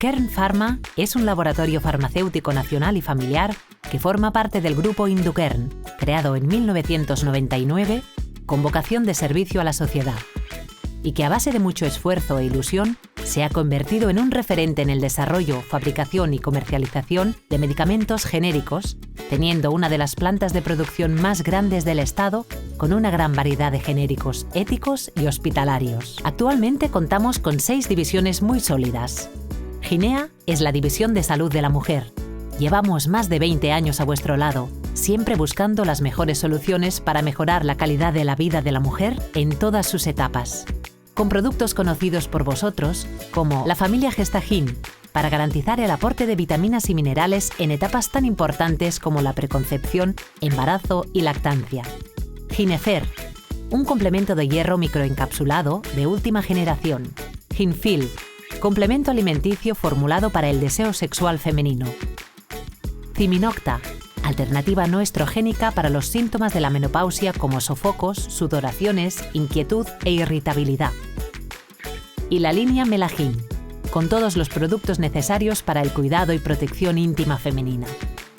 Kern Pharma es un laboratorio farmacéutico nacional y familiar que forma parte del grupo Indukern, creado en 1999 con vocación de servicio a la sociedad, y que a base de mucho esfuerzo e ilusión se ha convertido en un referente en el desarrollo, fabricación y comercialización de medicamentos genéricos, teniendo una de las plantas de producción más grandes del Estado, con una gran variedad de genéricos éticos y hospitalarios. Actualmente contamos con 6 divisiones muy sólidas. Ginea es la división de salud de la mujer. Llevamos más de 20 años a vuestro lado, siempre buscando las mejores soluciones para mejorar la calidad de la vida de la mujer en todas sus etapas. Con productos conocidos por vosotros, como la familia Gestagin, para garantizar el aporte de vitaminas y minerales en etapas tan importantes como la preconcepción, embarazo y lactancia. Ginefer, un complemento de hierro microencapsulado de última generación. Ginfil, complemento alimenticio formulado para el deseo sexual femenino. Ciminocta, alternativa no estrogénica para los síntomas de la menopausia como sofocos, sudoraciones, inquietud e irritabilidad. Y la línea Melagin, con todos los productos necesarios para el cuidado y protección íntima femenina.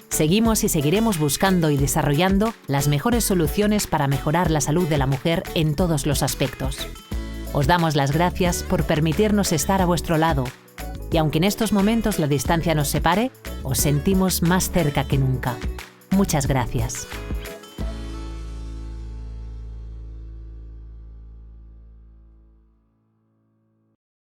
Seguimos y seguiremos buscando y desarrollando las mejores soluciones para mejorar la salud de la mujer en todos los aspectos. Os damos las gracias por permitirnos estar a vuestro lado, y aunque en estos momentos la distancia nos separe, os sentimos más cerca que nunca. Muchas gracias.